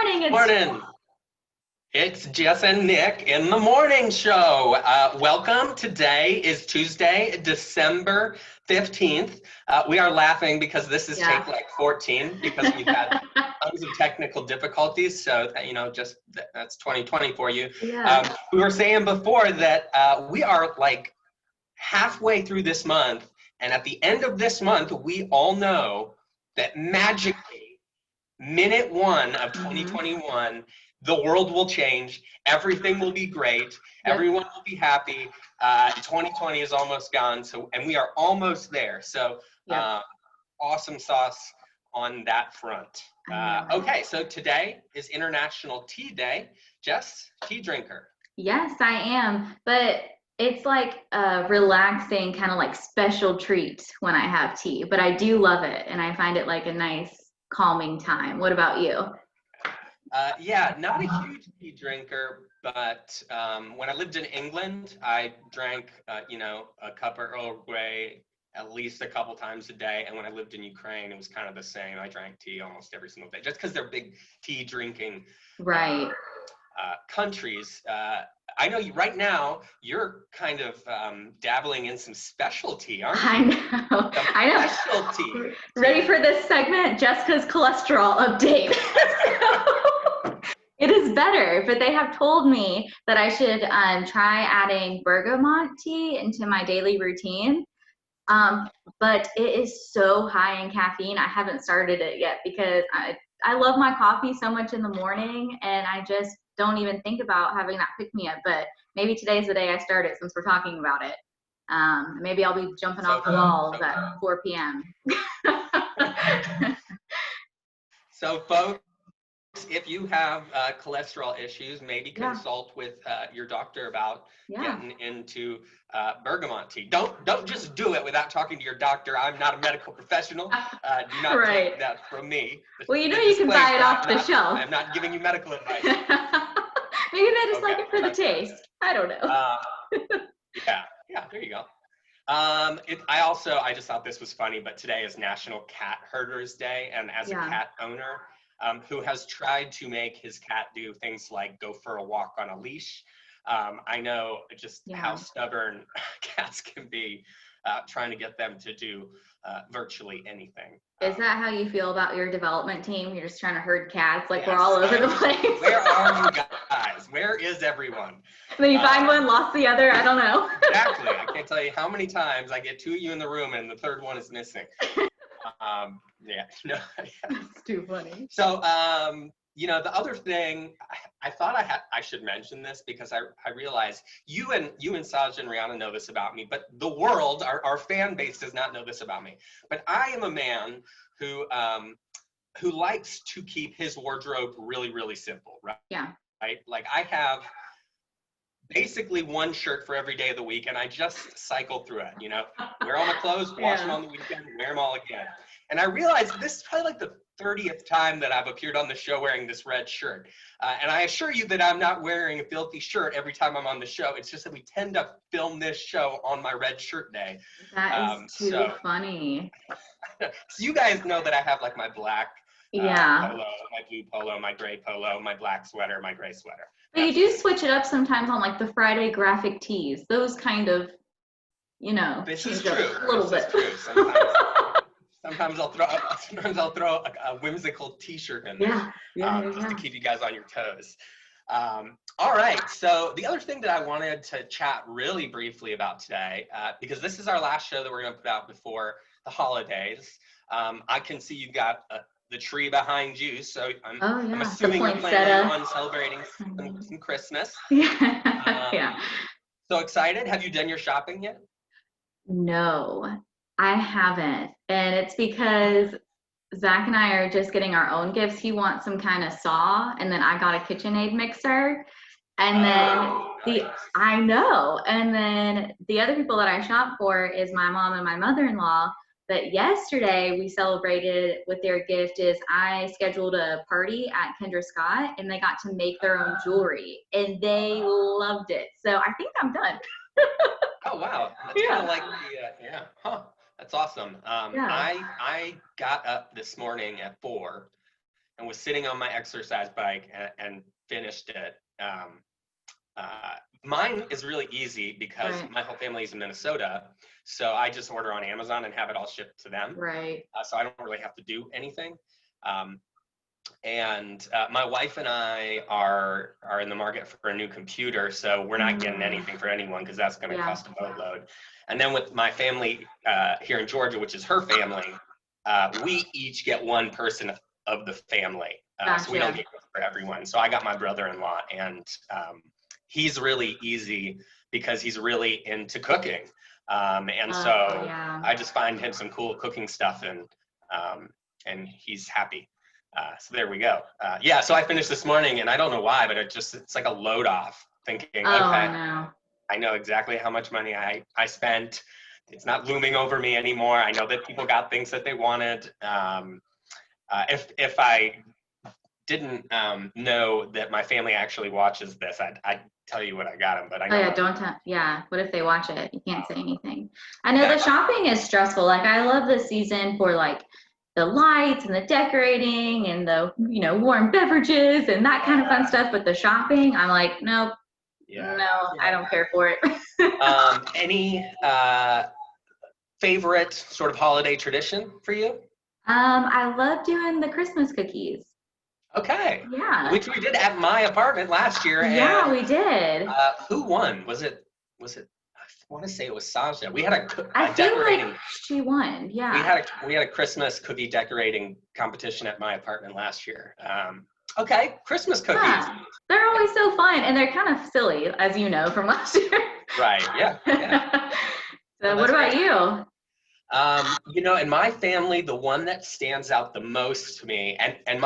morning. Morning. It's Jess and Nick in the morning show. Welcome. Today is Tuesday, December 15th. We are laughing because this is take like 14 because we've had tons of technical difficulties. So, that's 2020 for you. Yeah. We were saying before that we are like halfway through this month. And at the end of this month, we all know that magically, minute one of 2021, the world will change. Everything will be great. Everyone will be happy. 2020 is almost gone. And we are almost there. So awesome sauce on that front. Okay, so today is International Tea Day. Jess, tea drinker. Yes, I am. But it's like a relaxing kind of like special treat when I have tea. But I do love it. And I find it like a nice calming time. What about you? Yeah, not a huge tea drinker, but when I lived in England, I drank, a cup of Earl Grey at least a couple times a day. And when I lived in Ukraine, it was kind of the same. I drank tea almost every single day, just because they're big tea drinking countries. I know you right now, you're kind of dabbling in some specialty, aren't you? I know. Specialty. Ready for this segment? Jessica's cholesterol update. It is better, but they have told me that I should try adding bergamot tea into my daily routine. But it is so high in caffeine. I haven't started it yet because I love my coffee so much in the morning, and I just don't even think about having that pick-me-up. But maybe today's the day I start it since we're talking about it. Maybe I'll be jumping off the walls at 4 p.m. So, folks, if you have cholesterol issues, maybe consult with your doctor about getting into bergamot tea. Don't just do it without talking to your doctor. I'm not a medical professional. Do not take that from me. Well, you can buy it off the shelf. I'm not giving you medical advice. Maybe they just like it for the taste. I don't know. Yeah, there you go. I just thought this was funny, but today is National Cat Herders Day, and as a cat owner who has tried to make his cat do things like go for a walk on a leash, I know just how stubborn cats can be, trying to get them to do virtually anything. Is that how you feel about your development team? You're just trying to herd cats, like we're all over the place. Where are you guys? Where is everyone? Then you find one, lost the other. I don't know. Exactly. I can't tell you how many times I get two of you in the room and the third one is missing. It's too funny. So, the other thing, I thought I should mention this because I realized you and Saj and Rihanna know this about me, but the world, our fan base does not know this about me. But I am a man who likes to keep his wardrobe really, really simple, right? Yeah. Right? Like I have basically one shirt for every day of the week, and I just cycle through it, wear all my clothes, wash them on the weekend, wear them all again. And I realized this is probably like the 30th time that I've appeared on the show wearing this red shirt. And I assure you that I'm not wearing a filthy shirt every time I'm on the show. It's just that we tend to film this show on my red shirt day. That is too funny. So you guys know that I have like my black polo, my blue polo, my gray polo, my black sweater, my gray sweater. But you do switch it up sometimes on like the Friday graphic tees. Those kind of, This is true. A little bit. Sometimes I'll throw a whimsical T-shirt in there, just to keep you guys on your toes. All right. So the other thing that I wanted to chat really briefly about today, because this is our last show that we're going to put out before the holidays. I can see you've got the tree behind you, so I'm assuming you're planning on celebrating some Christmas. So excited! Have you done your shopping yet? No. I haven't, and it's because Zach and I are just getting our own gifts. He wants some kind of saw, and then I got a KitchenAid mixer, and then and then the other people that I shop for is my mom and my mother-in-law. But yesterday we celebrated with their gift is I scheduled a party at Kendra Scott, and they got to make their own jewelry, and they loved it. So I think I'm done. Oh wow, that's kind of like That's awesome. I got up this morning at 4 and was sitting on my exercise bike and finished it. Mine is really easy because Right. my whole family is in Minnesota, so I just order on Amazon and have it all shipped to them. Right. So I don't really have to do anything. And my wife and I are in the market for a new computer, so we're not getting anything for anyone because that's going to cost a boatload. And then with my family here in Georgia, which is her family, we each get one person of the family. So we don't get for everyone. So I got my brother-in-law, and he's really easy because he's really into cooking. And so I just find him some cool cooking stuff, and he's happy. So there we go. Yeah, so I finished this morning, and I don't know why, but it's like a load off, thinking, okay, I know exactly how much money I spent. It's not looming over me anymore. I know that people got things that they wanted. If I didn't know that my family actually watches this, I'd tell you what I got them, but I know. Oh yeah, don't tell. Yeah, what if they watch it? You can't say anything. I know the shopping is stressful. Like I love this season for like the lights and the decorating and the warm beverages and that kind of fun stuff. But the shopping, I'm like, nope, I don't care for it. Any favorite sort of holiday tradition for you? I love doing the Christmas cookies. Okay. Yeah. Which we did at my apartment last year. Yeah, we did. Who won? Was it? I want to say it was Sasha. We had a I feel decorating. like she won. Yeah. We had a Christmas cookie decorating competition at my apartment last year. Okay, Christmas cookies. Yeah. They're always so fun, and they're kind of silly, as you know from last year. Right. Yeah. So, what about you? In my family, the one that stands out the most to me, and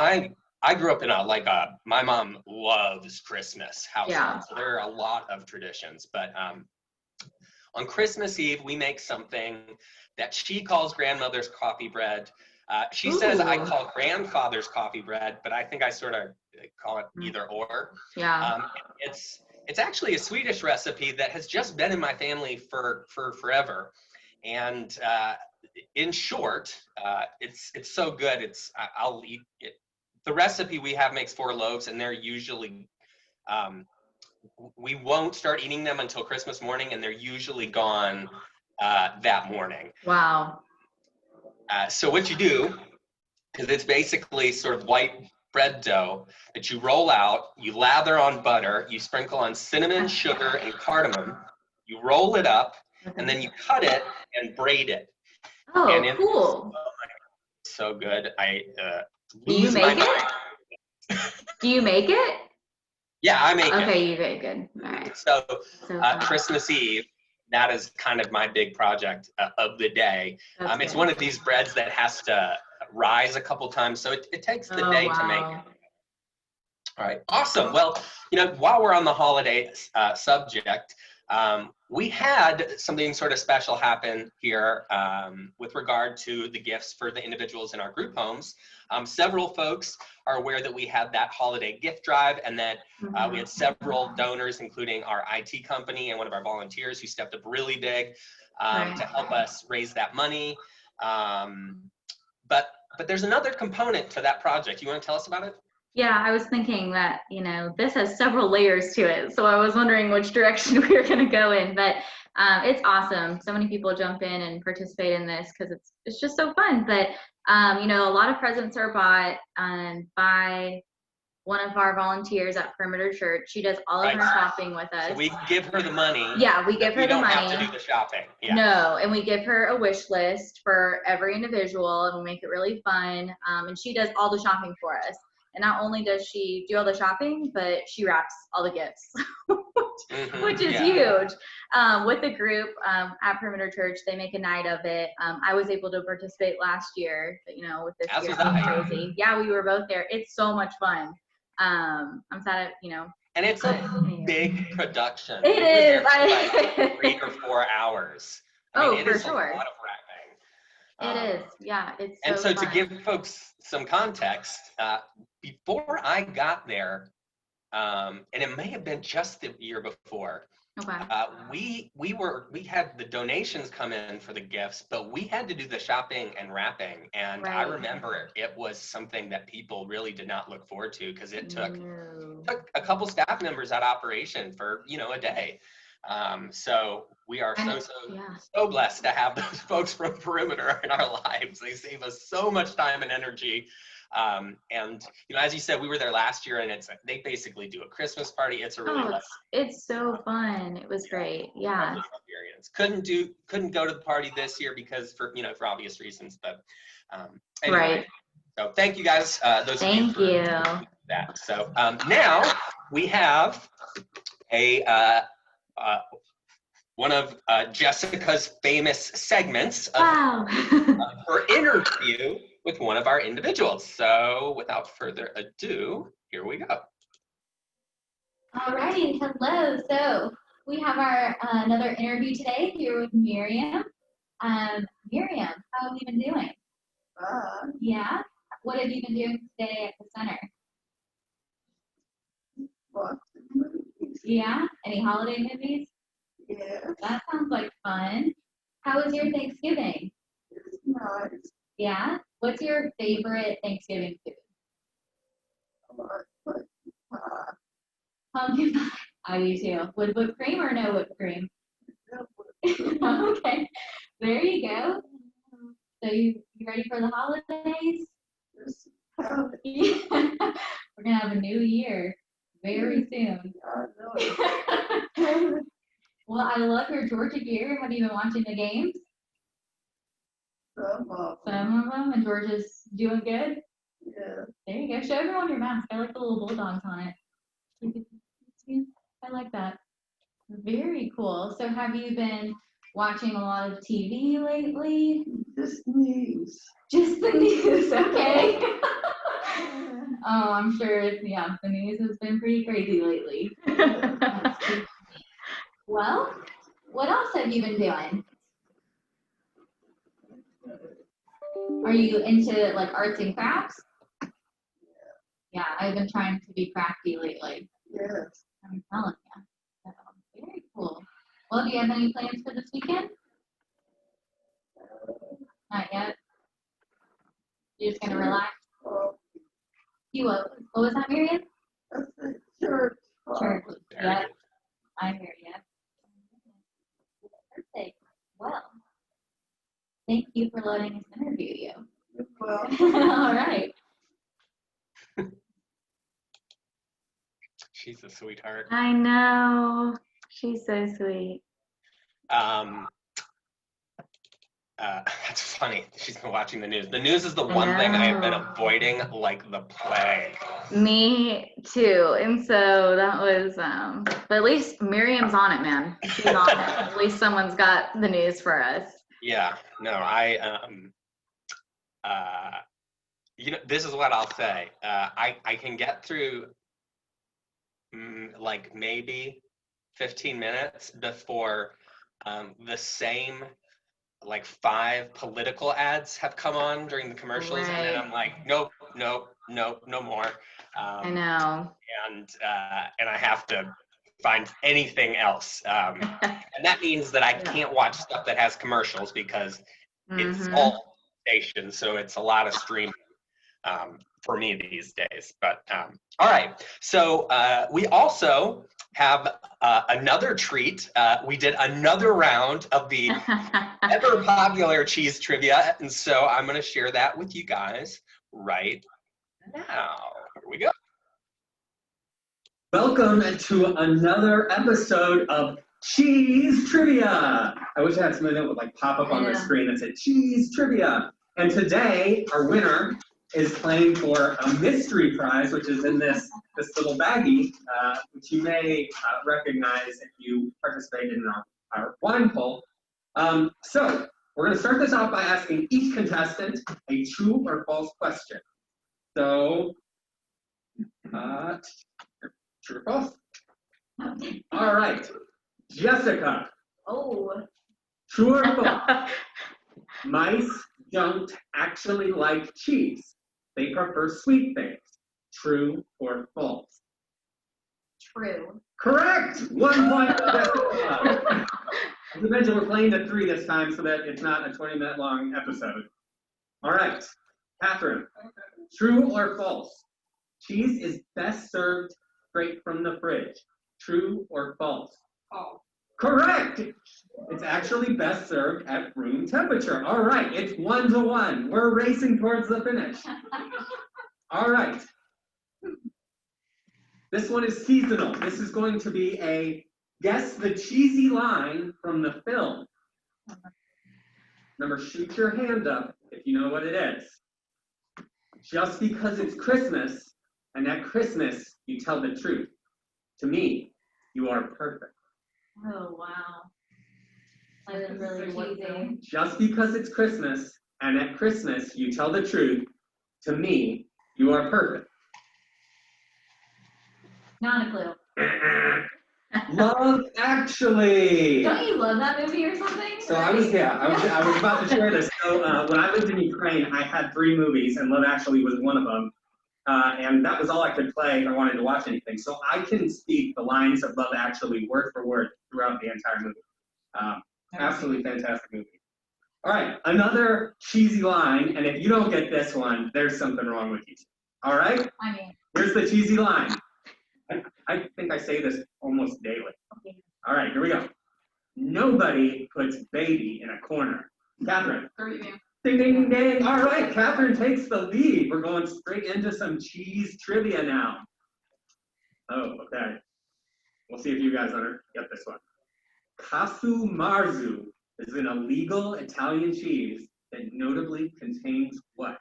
I grew up in my mom loves Christmas household, so there are a lot of traditions, but on Christmas Eve, we make something that she calls grandmother's coffee bread. She says I call grandfather's coffee bread, but I think I sort of call it either or. Yeah. It's actually a Swedish recipe that has just been in my family for forever. And in short, it's so good. I'll eat it. The recipe we have makes 4 loaves, and they're usually we won't start eating them until Christmas morning, and they're usually gone that morning. Wow. So what you do is it's basically sort of white bread dough that you roll out, you lather on butter, you sprinkle on cinnamon, sugar, and cardamom, you roll it up, and then you cut it and braid it. Oh, cool. So good. Do you make it? Do you make it? Yeah, I make it. Okay, you did good. All right. So Christmas Eve, that is kind of my big project of the day. It's one of these breads that has to rise a couple times, so it takes the day to make it. All right, awesome. Well, while we're on the holiday subject, we had something sort of special happen here with regard to the gifts for the individuals in our group homes. Several folks are aware that we had that holiday gift drive, and that we had several donors, including our IT company and one of our volunteers who stepped up really big to help us raise that money. But there's another component to that project. You want to tell us about it? Yeah, I was thinking that, this has several layers to it. So I was wondering which direction we were going to go in, but it's awesome. So many people jump in and participate in this because it's just so fun. But, a lot of presents are bought by one of our volunteers at Perimeter Church. She does all of her shopping with us. So we give her the money. Yeah, we give her the money. We don't have to do the shopping. Yeah. No, and we give her a wish list for every individual, and we make it really fun. And she does all the shopping for us. And not only does she do all the shopping, but she wraps all the gifts, which is huge. With the group at Perimeter Church, they make a night of it. I was able to participate last year, but with this year, it's crazy. Yeah, we were both there. It's so much fun. I'm sad, And it's a big production. It is. Like 3 or 4 hours. For sure. It's a lot of wrapping. It is. Yeah, it's so And so fun. to give folks some context, before I got there, and it may have been just the year before, Okay. We had the donations come in for the gifts, but we had to do the shopping and wrapping. And I Right. remember it was something that people really did not look forward to because it took No. a couple staff members out of operation for, a day. So we are Yeah. so blessed to have those folks from Perimeter in our lives. They save us so much time and energy. And as you said, we were there last year, and they basically do a Christmas party. It's a really It's so fun. It was great. Yeah. experience. Couldn't go to the party this year because for obvious reasons. But anyway, Right. so thank you guys. Thank you. That. So now we have a one of Jessica's famous segments of Wow. her interview with one of our individuals. So without further ado, here we go. Alrighty, hello. So we have our another interview today here with Miriam. Miriam, how have you been doing? Yeah. What have you been doing today at the center? Yeah. Any holiday movies? Yeah, That sounds like fun. How was your Thanksgiving? it's nice. Yeah. What's your favorite Thanksgiving food? Pumpkin pie. I do too. With whipped cream or no whipped cream? Okay. There you go. So you ready for the holidays? Yeah. We're gonna have a new year very soon. Well, I love your Georgia gear. Have you been watching the games? Some of them, and Georgia's doing good. Yeah. There you go. Show everyone your mask. I like the little bulldogs on it. I like that. Very cool. So have you been watching a lot of TV lately? Just news. Just the news, okay. Oh, I'm sure, yeah, the news has been pretty crazy lately. Well, what else have you been doing? Are you into like arts and crafts? Yeah, I've been trying to be crafty lately. Yes. I'm telling you. So, very cool. Well, do you have any plans for this weekend? Not yet. You're just gonna relax? You what was that, Miriam? That's the church. Church. Very Yeah, good. I hear you. Perfect. Well, thank you for letting us interview you. Well, All right. She's a sweetheart. I know. She's so sweet. That's funny. She's been watching the news. The news is the one thing I have been know. avoiding like the plague. Me too. And so that was, but at least Miriam's on it, man. She's on it. At least someone's got the news for us. Yeah, no, this is what I'll say. I can get through like maybe 15 minutes before the same like 5 political ads have come on during the commercials, and then Right. I'm like, nope, no more. I know. And I have to find anything else, and that means that I can't watch stuff that has commercials because it's Mhm. all stations, so it's a lot of streaming for me these days. But all right, so we also have another treat. We did another round of the ever popular cheese trivia, and so I'm going to share that with you guys right now. Here we go. Welcome to another episode of Cheese Trivia. I wish I had something that would like pop up on the screen that said Cheese Trivia. And today, our winner is playing for a mystery prize, which is in this little baggie, which you may recognize if you participated in our blind poll. So we're going to start this off by asking each contestant a true or false question. So, true or false? All right, Jessica. Oh. True or false? Mice don't actually like cheese. They prefer sweet things. True or false? True. Correct. 1 point. As I mentioned, we're playing to 3 this time so that it's not a 20-minute long episode. All right, Catherine. True or false? Cheese is best served straight from the fridge. True or false? Oh. Correct. It's actually best served at room temperature. All right, it's 1-1. We're racing towards the finish. All right. This one is seasonal. This is going to be a guess the cheesy line from the film. Remember, shoot your hand up if you know what it is. Just because it's Christmas, and at Christmas you tell the truth. To me, you are perfect. Oh, wow. That was really cheesy. Just because it's Christmas, and at Christmas you tell the truth. To me, you are perfect. Not a clue. Love Actually. Don't you love that movie or something? So I was about to share this. So when I lived in Ukraine, I had 3 movies, and Love Actually was one of them. And that was all I could play if I wanted to watch anything. So I can speak the lines of Love Actually word for word throughout the entire movie. Absolutely fantastic movie. All right, another cheesy line, and if you don't get this one, there's something wrong with you. All right? I mean, Here's the cheesy line. I think I say this almost daily. okay. All right, here we go. Nobody puts baby in a corner. Catherine. Ding, ding, ding. All right, Catherine takes the lead. We're going straight into some cheese trivia now. Oh, okay. We'll see if you guys get this one. Casu marzu is an illegal Italian cheese that notably contains what? I'll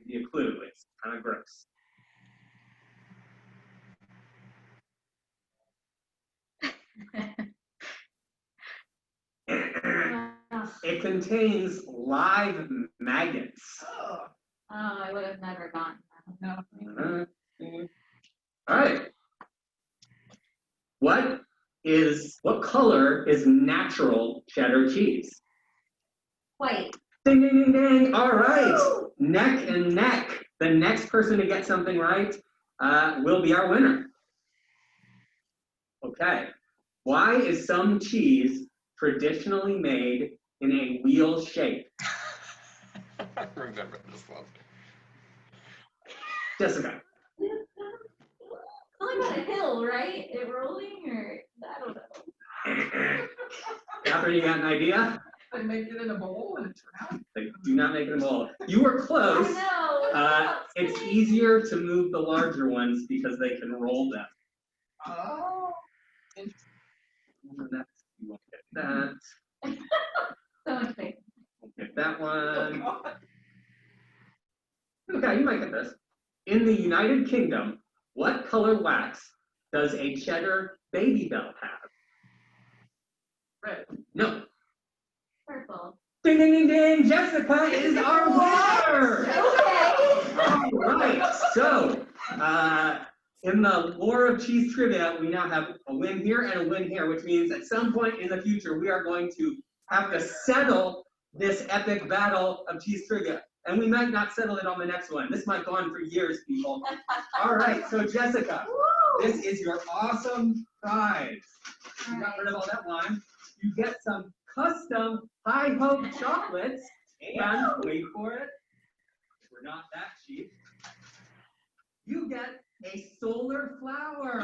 give you a clue. It's kind of gross. It contains live maggots. Oh, I would have never gotten that. No. All right. What color is natural cheddar cheese? White. Ding, ding, ding, ding. All right. Neck and neck. The next person to get something right will be our winner. Okay. Why is some cheese traditionally made in a wheel shape? I remember this one. Jessica. Something about a hill, right? It rolling, or I don't know. Catherine, you got an idea? They make it in a bowl and it's round. They do not make it in a bowl. You were close. I know. It's easier to move the larger ones because they can roll them. Oh. You won't get that. So much space. Won't get that Oh, one. God. Okay, you might get this. In the United Kingdom, what color wax does a cheddar baby bell have? Red. No. Purple. Ding, ding, ding, ding. Jessica is our winner. Okay. All right. So, in the lore of cheese trivia, we now have a win here and a win here, which means at some point in the future, we are going to have to settle this epic battle of cheese trivia. And we might not settle it on the next one. This might go on for years, people. All right, so Jessica, this is your awesome prize. You got rid of all that wine. You get some custom High Hope chocolates. And wait for it. We're not that cheap. You get a solar flower.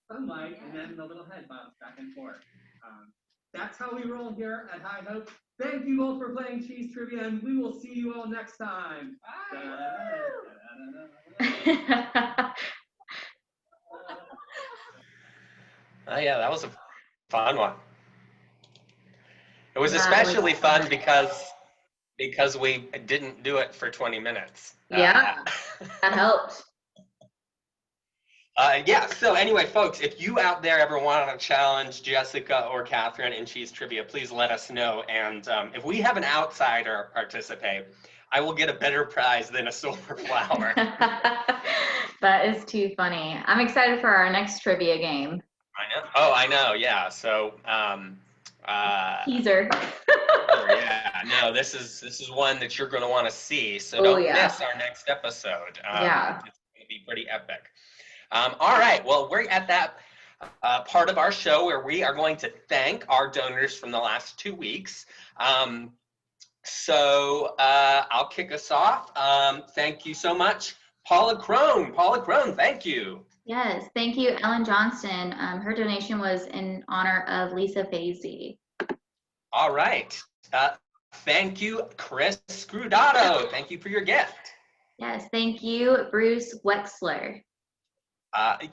Sunlight, and then the little head bounce back and forth. That's how we roll here at High Hope. Thank you all for playing Cheese Trivia, and we will see you all next time. Oh yeah, that was a fun one. It was That especially was fun fun. because we didn't do it for 20 minutes. Yeah. That helped. Yeah, so anyway, folks, if you out there ever want to challenge Jessica or Catherine in cheese trivia, please let us know. And if we have an outsider participate, I will get a better prize than a solar flower. That is too funny. I'm excited for our next trivia game. I know. Oh, I know. Yeah. So, Teaser. yeah. No, this is one that you're going to want to see. So don't yeah. miss our next episode. Yeah. It's going to be pretty epic. All right, well, we're at that part of our show where we are going to thank our donors from the last 2 weeks. So I'll kick us off. Thank you so much, Paula Crone. Paula Crone, thank you. Yes, thank you, Ellen Johnston. Her donation was in honor of Lisa Fazy. All right. Thank you, Chris Scrudato. Thank you for your gift. Yes, thank you, Bruce Wexler.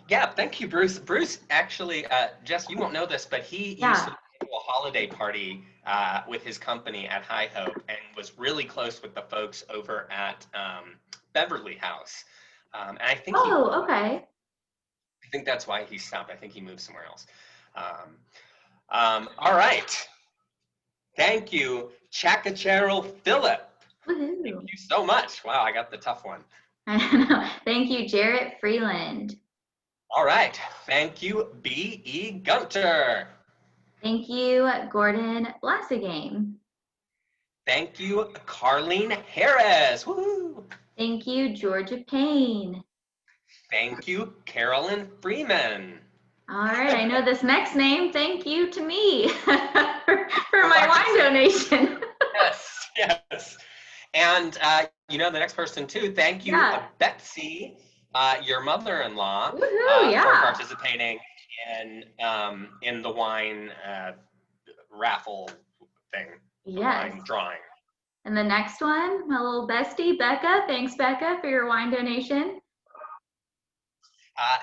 Yeah, thank you, Bruce. Bruce, actually, Jess, you won't know this, but he used to do a holiday party with his company at High Hope and was really close with the folks over at Beverly House. And I think okay. I think that's why he stopped. I think he moved somewhere else. All right. Thank you, Chakachero Phillip. Woohoo. Thank you so much. Wow, I got the tough one. I know. Thank you, Jarrett Freeland. All right. Thank you, B.E. Gunter. Thank you, Gordon Blassagame. Thank you, Carlene Harris. Woohoo! Thank you, Georgia Payne. Thank you, Carolyn Freeman. All right, I know this next name. Thank you to me for my wine donation. Yes. And you know the next person too. Thank you, Betsy, your mother-in-law, for participating in the wine raffle thing. Yes. Wine drawing. And the next one, my little bestie, Becca. Thanks, Becca, for your wine donation.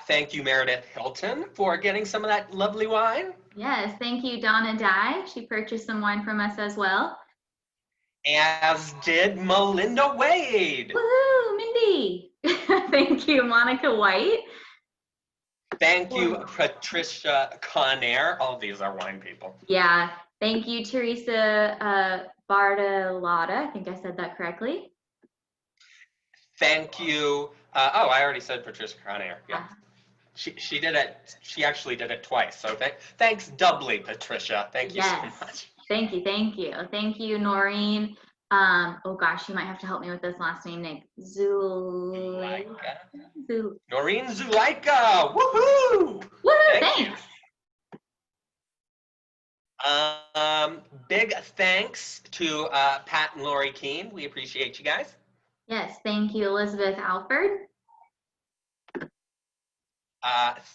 Thank you, Meredith Hilton, for getting some of that lovely wine. Yes, thank you, Donna Dye. She purchased some wine from us as well. As did Melinda Wade. Woohoo, Mindy. Thank you, Monica White. Thank you, Patricia Conair. All of these are wine people. Yeah. Thank you, Teresa Bartolotta. I think I said that correctly. Thank you. Oh, I already said Patricia Conair. Yeah. She did it. She actually did it twice. So thanks doubly, Patricia. Thank you so much. Thank you. Thank you. Thank you, Noreen. Oh gosh, you might have to help me with this last name, Nick. Noreen Zulaika. Woohoo! Woo! Thanks. Big thanks to Pat and Lori Keene. We appreciate you guys. Yes, thank you, Elizabeth Alford.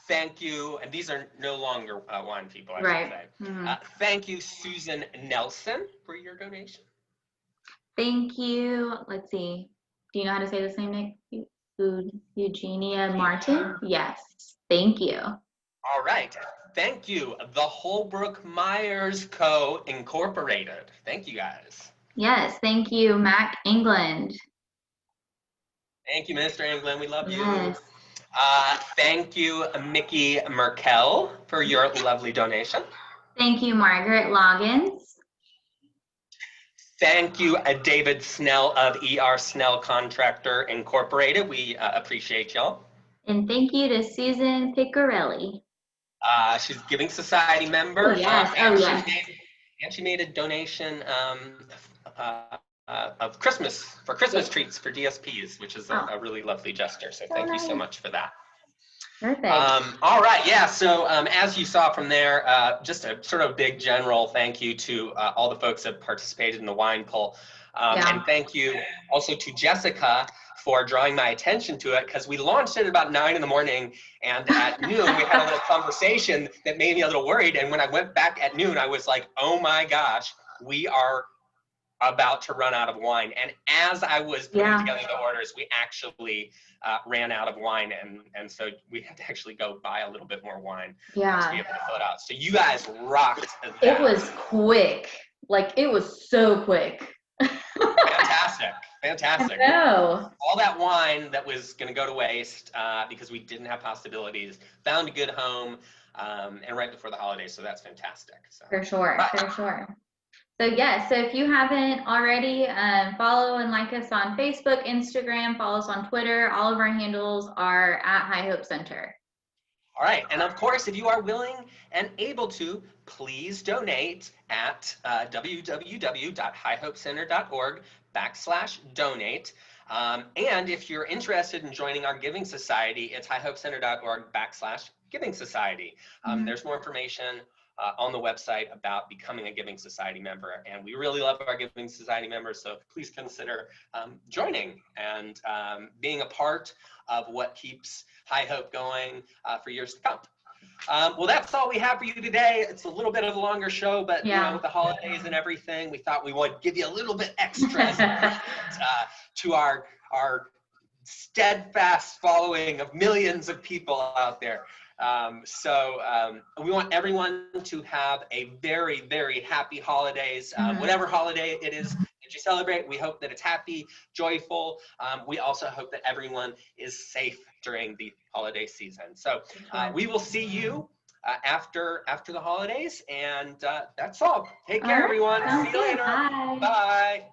Thank you, and these are no longer wine people, I right. should say. Mm-hmm. Thank you, Susan Nelson, for your donation. Thank you. Let's see. Do you know how to say this name, Nick? Eugenia Martin? Yes. Thank you. All right. Thank you, the Holbrook Myers Co. Incorporated. Thank you, guys. Yes. Thank you, Mac England. Thank you, Mr. England. We love you. Yes. Thank you, Mickey Merkel, for your lovely donation. Thank you, Margaret Loggins. Thank you, David Snell of ER Snell Contractor Incorporated. We appreciate y'all. And thank you to Susan Piccarelli. She's Giving Society member. Oh, yes. And she made a donation of Christmas treats for DSPs, which is a really lovely gesture. So thank you so much for that. Perfect. All right, yeah, so as you saw from there, just a sort of big general thank you to all the folks that participated in the wine poll. And thank you also to Jessica for drawing my attention to it, because we launched it at about 9 in the morning, and at noon we had a little conversation that made me a little worried. And when I went back at noon, I was like, oh my gosh, we are about to run out of wine. And as I was putting together the orders, we actually ran out of wine, and so we had to actually go buy a little bit more wine to be able to fill it out. So you guys rocked that. It was quick. Like, it was so quick. Fantastic. I know. All that wine that was going to go to waste because we didn't have possibilities found a good home, and right before the holidays, so that's fantastic. So. For sure. So yes, so if you haven't already, follow and like us on Facebook, Instagram, follow us on Twitter. All of our handles are at High Hope Center. All right, and of course, if you are willing and able to, please donate at www.highhopecenter.org/donate. And if you're interested in joining our Giving Society, it's highhopecenter.org/Giving Society. There's more information on the website about becoming a Giving Society member. And we really love our Giving Society members, so please consider joining and being a part of what keeps High Hope going for years to come. Well, that's all we have for you today. It's a little bit of a longer show, but you know, with the holidays and everything, we thought we would give you a little bit extra to our steadfast following of millions of people out there. We want everyone to have a very, very happy holidays. Whatever holiday it is that you celebrate, we hope that it's happy, joyful. We also hope that everyone is safe during the holiday season. So we will see you after the holidays, and that's all. Take care, everyone. See you later. Bye. Bye.